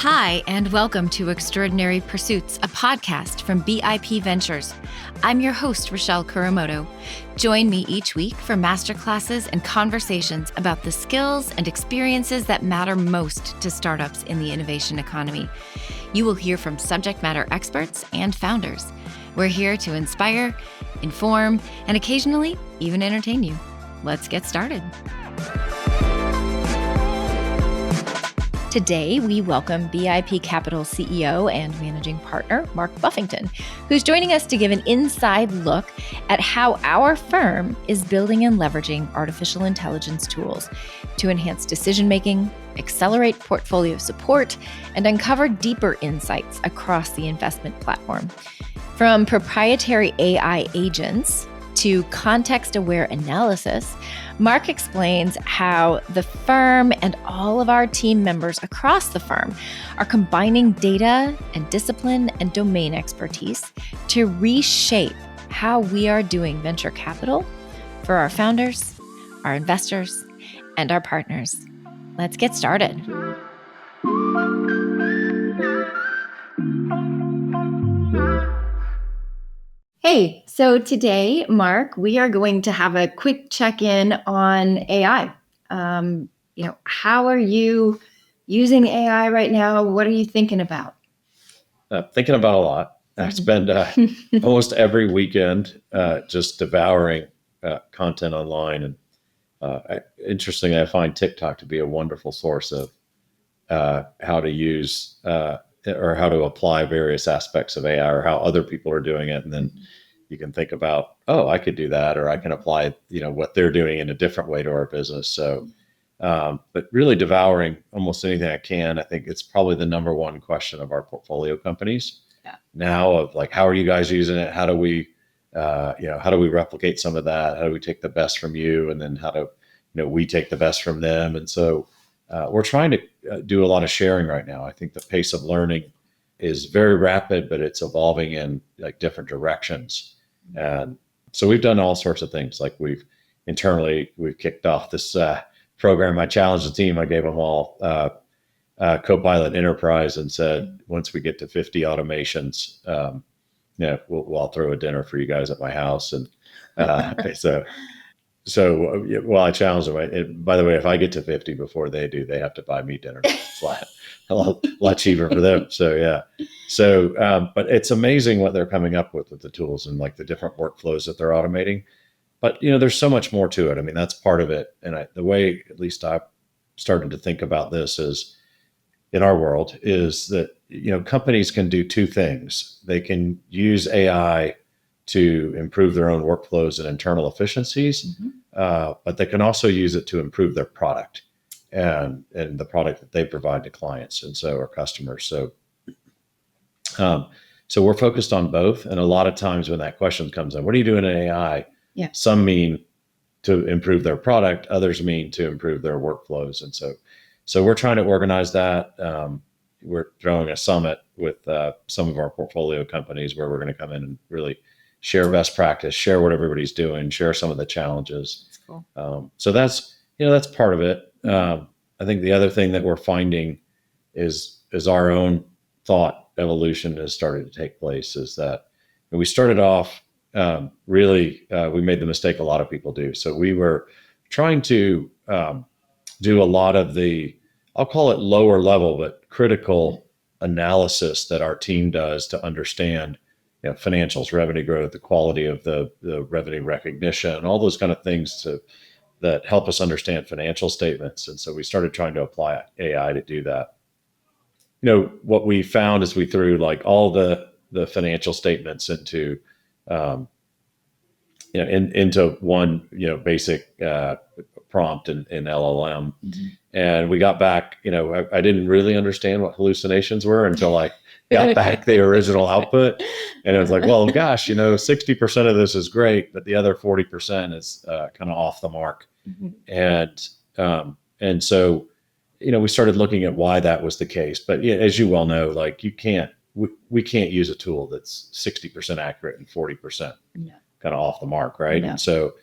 Hi, and welcome to Extraordinary Pursuits, a podcast from BIP Ventures. I'm your host, Rachelle Kuramoto. Join me each week for masterclasses and conversations about the skills and experiences that matter most to startups in the innovation economy. You will hear from subject matter experts and founders. We're here to inspire, inform, and occasionally even entertain you. Let's get started. Today, we welcome BIP Capital CEO and Managing Partner, Mark Buffington, who's joining us to give an inside look at how our firm is building and leveraging artificial intelligence tools to enhance decision-making, accelerate portfolio support, and uncover deeper insights across the investment platform. From proprietary AI agents to context-aware analysis, Mark explains how the firm and all of our team members across the firm are combining data and discipline and domain expertise to reshape how we are doing venture capital for our founders, our investors, and our partners. Let's get started. Hey, so today, Mark, we are going to have a quick check-in on AI. How are you using AI right now? What are you thinking about? Thinking about a lot. I spend almost every weekend just devouring content online. And interestingly, I find TikTok to be a wonderful source of how to use or how to apply various aspects of AI or how other people are doing it. And then you can think about, oh, I could do that, or I can apply, what they're doing in a different way to our business. So, but really devouring almost anything I can. I think it's probably the number one question of our portfolio companies now of like, how are you guys using it? How do we, how do we replicate some of that? How do we take the best from you? And then how do, we take the best from them? And so we're trying to do a lot of sharing right now. I think the pace of learning is very rapid, but it's evolving in like different directions. And so we've done all sorts of things. Like we've kicked off this program. I challenged the team. I gave them all Copilot Enterprise and said, once we get to 50 automations, we'll throw a dinner for you guys at my house. And So I challenged them. And by the way, if I get to 50 before they do, they have to buy me dinner. It's a lot cheaper for them. So yeah. So, but it's amazing what they're coming up with the tools and like the different workflows that they're automating. But there's so much more to it. I mean, that's part of it. And the way at least I've started to think about this is in our world is that companies can do two things. They can use AI to improve their own workflows and internal efficiencies, but they can also use it to improve their product and the product that they provide to clients and so our customers. So we're focused on both. And a lot of times when that question comes in, what are you doing in AI? Yeah. Some mean to improve their product, others mean to improve their workflows. And so we're trying to organize that. We're throwing a summit with some of our portfolio companies where we're going to come in and really share best practice, share what everybody's doing, share some of the challenges. That's cool. So that's part of it. I think the other thing that we're finding is our own thought evolution has started to take place is that when we started off, we made the mistake a lot of people do. So we were trying to do a lot of the, I'll call it lower level, but critical analysis that our team does to understand financials, revenue growth, the quality of the revenue recognition, all those kind of things that help us understand financial statements. And so we started trying to apply AI to do that. What we found is we threw like all the financial statements into into one basic prompt in LLM, and we got back. I didn't really understand what hallucinations were until I got back the original output, and it was like, well, gosh, 60% of this is great, but the other 40% is kind of off the mark, and so we started looking at why that was the case. But as you well know, like we can't use a tool that's 60% accurate and 40% kind of off the mark, right? No. And so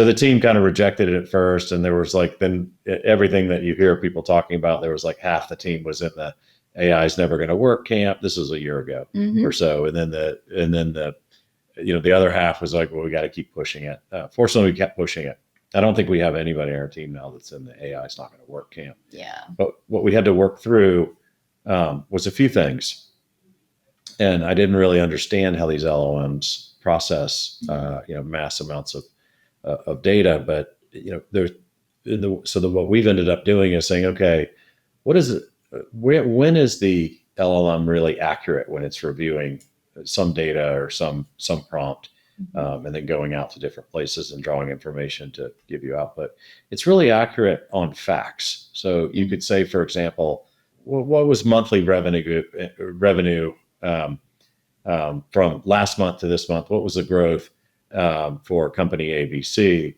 the team kind of rejected it at first, and there was like then everything that you hear people talking about, there was like half the team was in the AI is never going to work camp. This was a year ago or so. And then the other half was like, well, we got to keep pushing it. Fortunately, we kept pushing it. I don't think we have anybody on our team now that's in the AI is not going to work camp. Yeah. But what we had to work through was a few things. And I didn't really understand how these LLMs process, mass amounts of data. But, what we've ended up doing is saying, okay, what is it? When is the LLM really accurate when it's reviewing some data or some prompt, and then going out to different places and drawing information to give you output? It's really accurate on facts. So you could say, for example, what was monthly revenue from last month to this month? What was the growth for company ABC?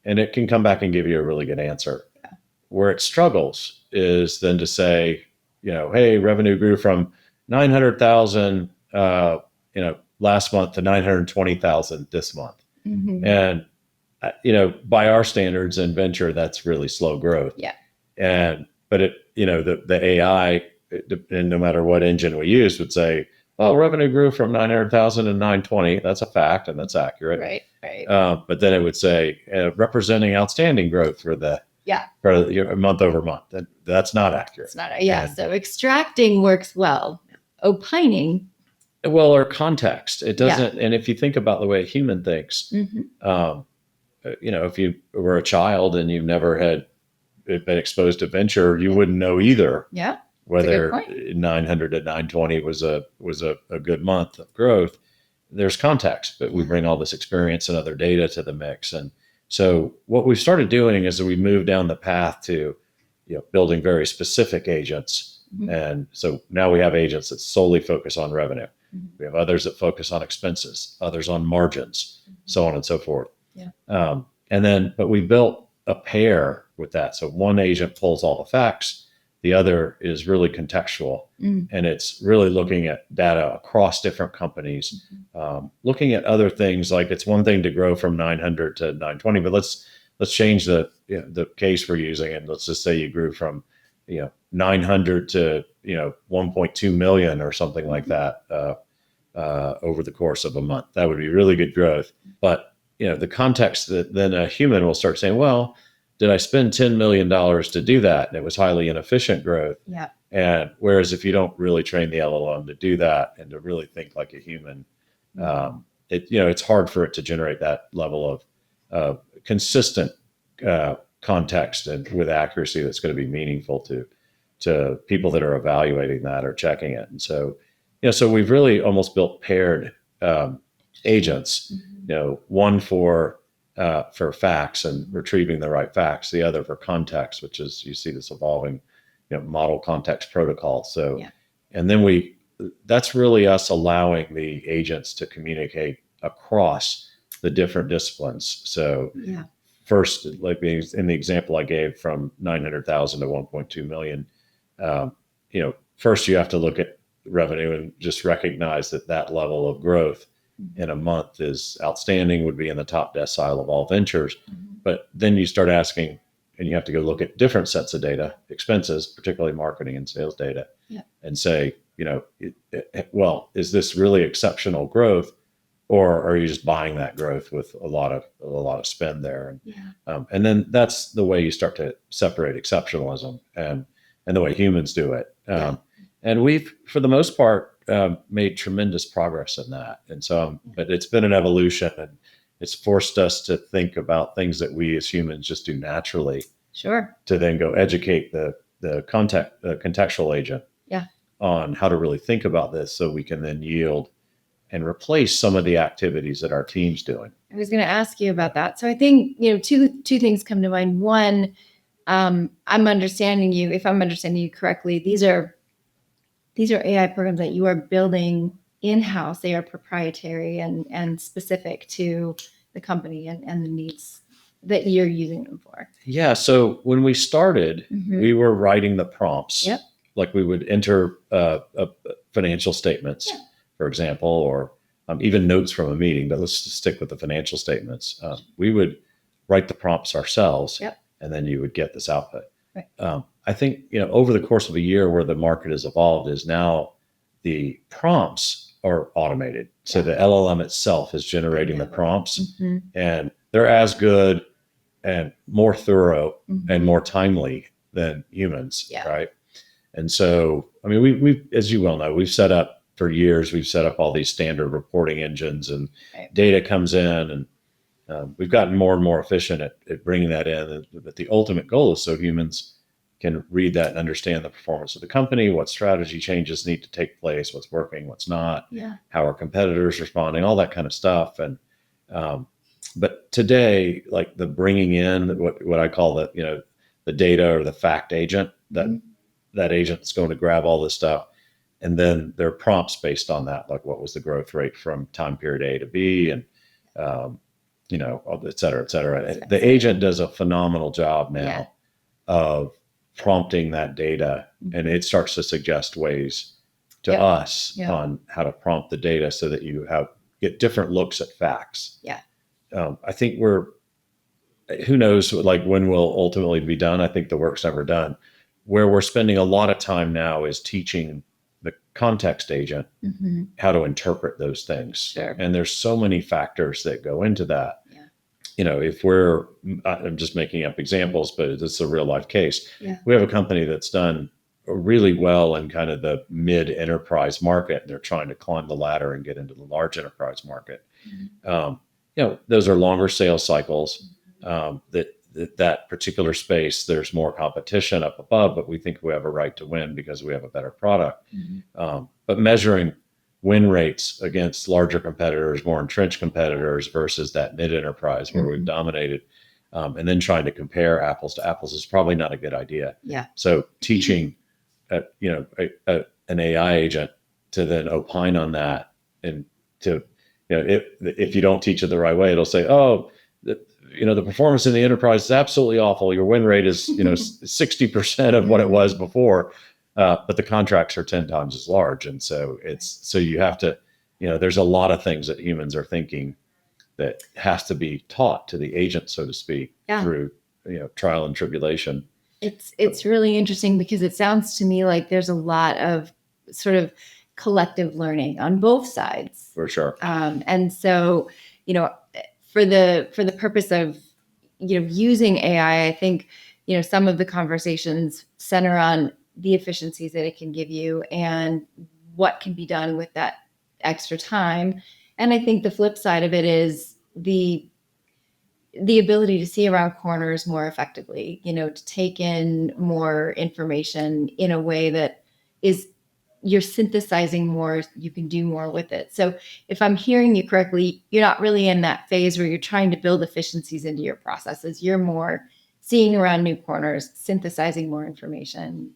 And it can come back and give you a really good answer. Yeah. Where it struggles is then to say, hey, revenue grew from 900,000, last month to 920,000 this month. And, by our standards in venture, that's really slow growth. Yeah. But the AI, and no matter what engine we use, would say, well, revenue grew from 900,000 to 920. That's a fact, and that's accurate. Right. But then it would say representing outstanding growth for month over month. That's not accurate. It's not. Yeah. So extracting works well. Opining. Well, or context. It doesn't. Yeah. And if you think about the way a human thinks, if you were a child and you've never had been exposed to venture, you wouldn't know either. Yeah. Whether 900 to 920 was a good month of growth. There's context, but we bring all this experience and other data to the mix. And so what we've started doing is that we move down the path to, building very specific agents. And so now we have agents that solely focus on revenue. We have others that focus on expenses, others on margins, so on and so forth. Yeah. But we built a pair with that. So one agent pulls all the facts. The other is really contextual, and it's really looking at data across different companies, looking at other things. Like, it's one thing to grow from 900 to 920, but let's change the case we're using, and let's just say you grew from 900 to 1.2 million or something like that over the course of a month. That would be really good growth. But the context that then a human will start saying, well, did I spend $10 million to do that? And it was highly inefficient growth. Yeah. And whereas if you don't really train the LLM to do that and to really think like a human, it's hard for it to generate that level of consistent context and with accuracy that's going to be meaningful to people that are evaluating that or checking it. And so, so we've really almost built paired agents. One for facts and retrieving the right facts, the other for context, which is, you see this evolving, model context protocol. So, and then that's really us allowing the agents to communicate across the different disciplines. So first, like in the example I gave from 900,000 to 1.2 million, first you have to look at revenue and just recognize that level of growth in a month is outstanding, would be in the top decile of all ventures. But then you start asking, and you have to go look at different sets of data, expenses, particularly marketing and sales data, and say, is this really exceptional growth, or are you just buying that growth with a lot of spend there? And then that's the way you start to separate exceptionalism and the way humans do it. And we've, for the most part, made tremendous progress in that. And so, but it's been an evolution, and it's forced us to think about things that we as humans just do naturally. Sure. To then go educate the contextual agent on how to really think about this, so we can then yield and replace some of the activities that our team's doing. I was going to ask you about that. So I think, two things come to mind. One, if I'm understanding you correctly, these are AI programs that you are building in-house. They are proprietary and specific to the company and the needs that you're using them for. Yeah. So when we started, we were writing the prompts. Yep. Like we would enter financial statements, for example, or even notes from a meeting, but let's just stick with the financial statements. We would write the prompts ourselves, and then you would get this output. Right. I think, over the course of a year where the market has evolved is now the prompts are automated. So the LLM itself is generating the prompts and they're as good and more thorough and more timely than humans. Right. And so, I mean, we, as you well know, we've set up for years, we've set up all these standard reporting engines and data comes in and we've gotten more and more efficient at bringing that in. But the ultimate goal is so humans can read that and understand the performance of the company, what strategy changes need to take place, what's working, what's not, how are competitors responding, all that kind of stuff. And but today, like the bringing in what I call the data or the fact agent, that agent's going to grab all this stuff. And then there are prompts based on that, like what was the growth rate from time period A to B and, et cetera, et cetera. The agent does a phenomenal job now of prompting that data and it starts to suggest ways to us on how to prompt the data so that you get different looks at facts. I think who knows, like when will ultimately be done. I think the work's never done. Where we're spending a lot of time now is teaching the context agent how to interpret those things. And there's so many factors that go into that. If I'm just making up examples, but it's a real life case. We have a company that's done really well in kind of the mid enterprise market. And they're trying to climb the ladder and get into the large enterprise market. Those are longer sales cycles. That particular space, there's more competition up above, but we think we have a right to win because we have a better product. But measuring win rates against larger competitors, more entrenched competitors versus that mid-enterprise where we've dominated, and then trying to compare apples to apples is probably not a good idea. So teaching, an AI agent to then opine on that and to, if you don't teach it the right way, it'll say, the performance in the enterprise is absolutely awful. Your win rate is, 60% of what it was before, but the contracts are 10 times as large. And so you have to, there's a lot of things that humans are thinking that has to be taught to the agent, so to speak, through, trial and tribulation. It's really interesting because it sounds to me like there's a lot of sort of collective learning on both sides. For sure. And so, for the purpose of, using AI, I think, some of the conversations center on the efficiencies that it can give you and what can be done with that extra time. And I think the flip side of it is the ability to see around corners more effectively, to take in more information in a way that you're synthesizing more, you can do more with it. So if I'm hearing you correctly, you're not really in that phase where you're trying to build efficiencies into your processes. You're more seeing around new corners, synthesizing more information.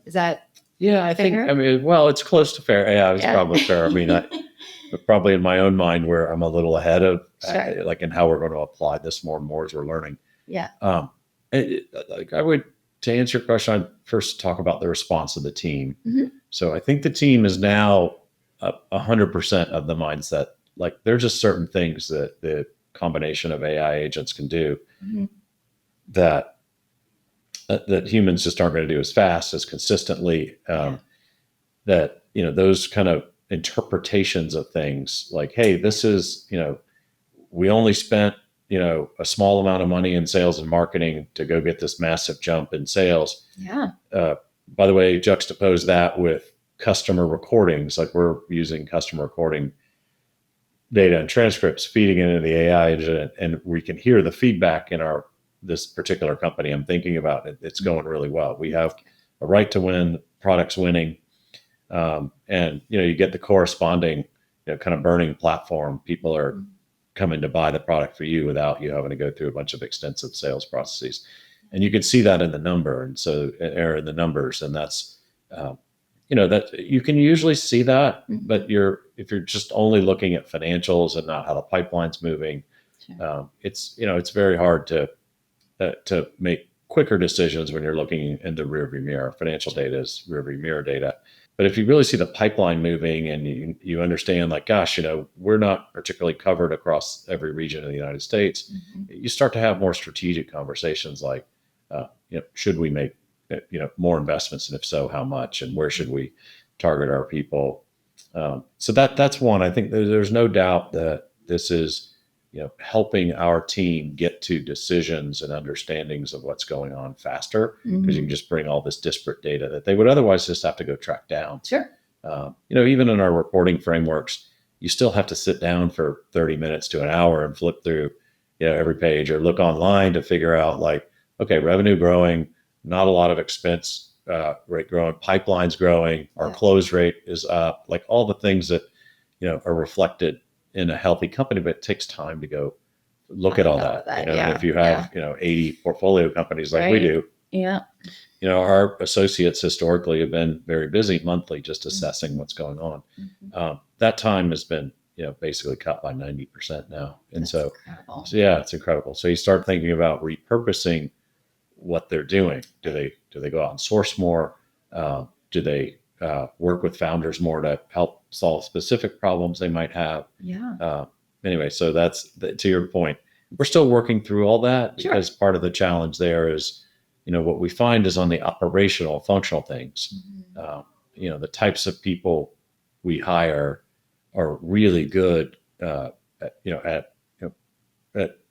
Is that I think, it's close to fair. Yeah, it's probably fair. I mean, probably in my own mind where I'm a little ahead of like in how we're going to apply this more and more as we're learning. I would, to answer your question, I'd first talk about the response of the team. So I think the team is now 100% of the mindset. Like there's just certain things that the combination of AI agents can do that humans just aren't going to do as fast, as consistently. That, those kind of interpretations of things like, hey, this is, we only spent, a small amount of money in sales and marketing to go get this massive jump in sales. By the way, juxtapose that with customer recordings, like we're using customer recording data and transcripts, feeding it into the AI agent, and we can hear the feedback in this particular company I'm thinking about. It's going really well. We have a right to win, product's winning, and you get the corresponding, kind of burning platform. People are coming to buy the product for you without you having to go through a bunch of extensive sales processes. And you can see that in the number. And so in the numbers, and that's, that you can usually see that, but if you're just only looking at financials and not how the pipeline's moving, it's very hard to make quicker decisions when you're looking in the rearview mirror. Financial data is rearview mirror data. But if you really see the pipeline moving and you understand, like, gosh, we're not particularly covered across every region of the United States, you start to have more strategic conversations like, should we make more investments, and if so, how much, and where should we target our people? So that's one. I think there's no doubt that this is helping our team get to decisions and understandings of what's going on faster, because you can just bring all this disparate data that they would otherwise just have to go track down. Sure. Even in our reporting frameworks, you still have to sit down for 30 minutes to an hour and flip through every page, or look online to figure out, like, okay, revenue growing, not a lot of expense rate growing, pipelines growing, our close rate is up, like all the things that are reflected in a healthy company, but it takes time to go look at all that. And if you have 80 portfolio companies like we do, our associates historically have been very busy monthly just assessing what's going on. That time has been basically cut by 90% now. And That's so incredible. it's incredible. So you start thinking about repurposing what they're doing. Do they go out and source more? Do they work with founders more to help solve specific problems they might have? Anyway, so that's to your point. We're still working through all that, because part of the challenge there is, what we find is on the operational, functional things. The types of people we hire are really good at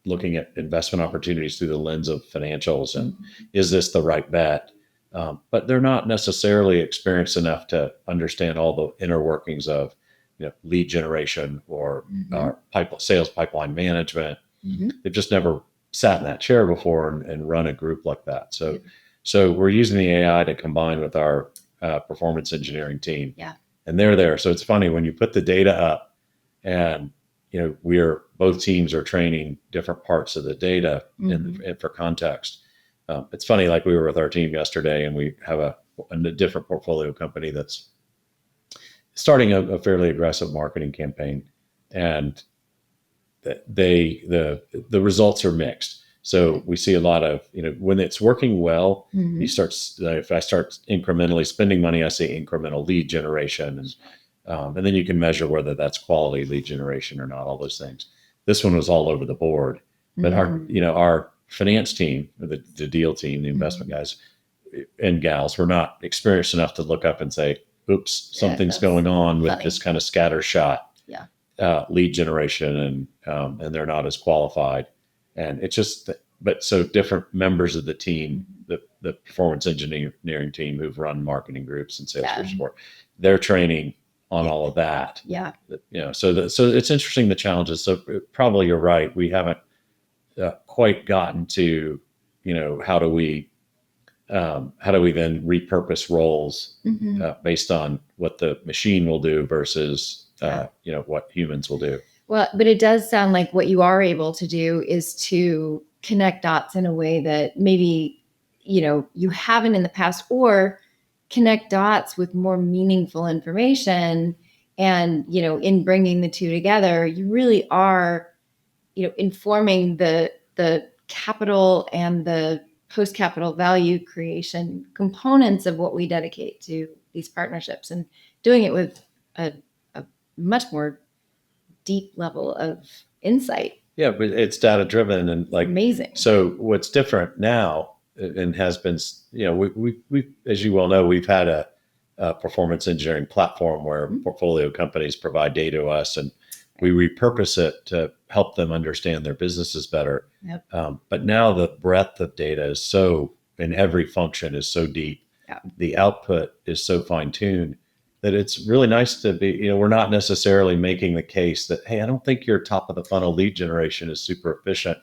looking at investment opportunities through the lens of financials, and is this the right bet? But they're not necessarily experienced enough to understand all the inner workings of lead generation or sales pipeline management. They've just never sat in that chair before and run a group like that. So we're using the AI to combine with our performance engineering team. And they're there. So it's funny when you put the data up, and both teams are training different parts of the data for context. It's funny, like we were with our team yesterday, and we have a different portfolio company that's starting a fairly aggressive marketing campaign, and the results are mixed. So we see a lot of, when it's working well, you start, if I start incrementally spending money, I see incremental lead generation, and then you can measure whether that's quality lead generation or not, all those things. This one was all over the board, but our finance team, the deal team, the investment guys and gals, were not experienced enough to look up and say, oops, something's going on with this kind of scattershot lead generation, and they're not as qualified. And it's just, but so different members of the team, the performance engineering team who've run marketing groups and sales groups before, they're training on all of that. So it's interesting, the challenges. So probably you're right. We haven't quite gotten to, how do we then repurpose roles based on what the machine will do versus what humans will do. Well, but it does sound like what you are able to do is to connect dots in a way that maybe, you haven't in the past, or connect dots with more meaningful information. And, in bringing the two together, you really are, informing the capital and the post-capital value creation components of what we dedicate to these partnerships, and doing it with a much more deep level of insight. Yeah, but it's data driven and amazing. So what's different now, and has been, we as you well know, we've had a performance engineering platform where portfolio companies provide data to us, and we repurpose it to help them understand their businesses better. But now the breadth of data is so, in every function, is so deep. The output is so fine tuned that it's really nice to be, we're not necessarily making the case that, hey, I don't think your top of the funnel lead generation is super efficient.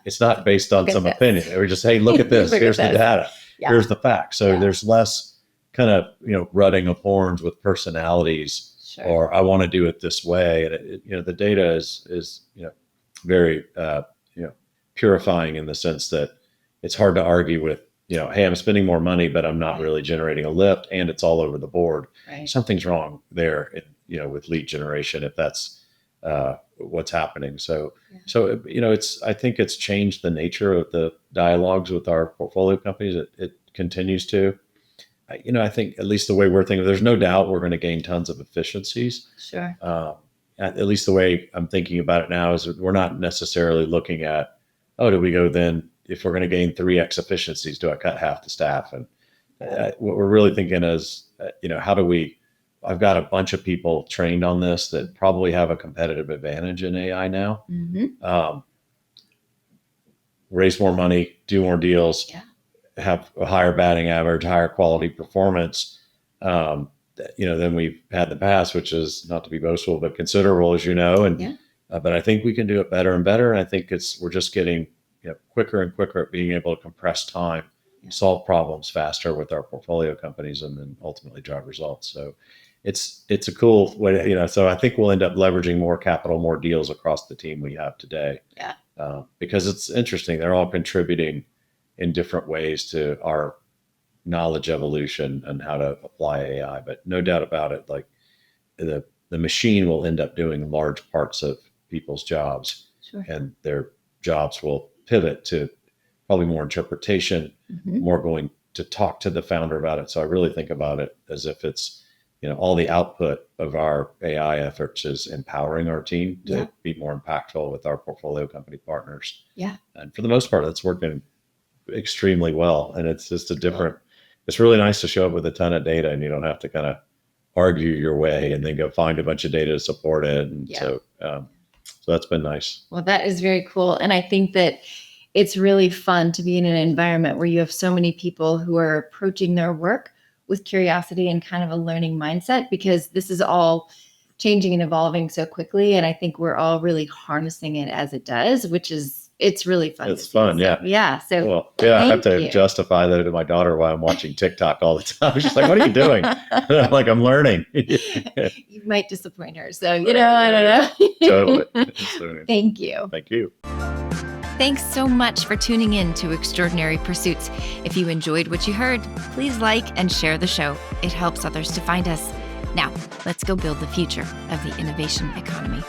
It's not based on some opinion. We're just, hey, look at this. Here's the data. Here's the facts. So there's less kind of, rutting of horns with personalities, or I want to do it this way. And the data is very, purifying, in the sense that it's hard to argue with, hey, I'm spending more money, but I'm not really generating a lift, and it's all over the board. Something's wrong there, with lead generation, if that's what's happening. So I think it's changed the nature of the dialogues with our portfolio companies. It continues to. I think, at least the way we're thinking, there's no doubt we're going to gain tons of efficiencies. At least the way I'm thinking about it now is we're not necessarily looking at, do we go then if we're going to gain 3x efficiencies, do I cut half the staff? And what we're really thinking is, how do we, I've got a bunch of people trained on this that probably have a competitive advantage in AI now. Raise more money, do more deals, have a higher batting average, higher quality performance, than we've had in the past, which is not to be boastful, but considerable, as you know. And but I think we can do it better and better. And I think we're just getting quicker and quicker at being able to compress time, solve problems faster with our portfolio companies, and then ultimately drive results. So it's a cool way, so I think we'll end up leveraging more capital, more deals across the team we have today. Because it's interesting. They're all contributing in different ways to our knowledge evolution and how to apply AI. But no doubt about it, like the machine will end up doing large parts of people's jobs, and their jobs will pivot to probably more interpretation, more going to talk to the founder about it. So I really think about it as if it's, all the output of our AI efforts is empowering our team to be more impactful with our portfolio company partners. And for the most part, that's working extremely well. And it's just it's really nice to show up with a ton of data, and you don't have to kind of argue your way and then go find a bunch of data to support it. And so that's been nice. Well, that is very cool. And I think that it's really fun to be in an environment where you have so many people who are approaching their work with curiosity and kind of a learning mindset, because this is all changing and evolving so quickly. And I think we're all really harnessing it as it does, it's really fun. It's fun. So I have to justify that to my daughter while I'm watching TikTok all the time. She's like, "What are you doing?" And I'm like, "I'm learning." You might disappoint her. So, I don't know. Totally. Thank you. Thank you. Thanks so much for tuning in to Extraordinary Pursuits. If you enjoyed what you heard, please like and share the show. It helps others to find us. Now, let's go build the future of the innovation economy.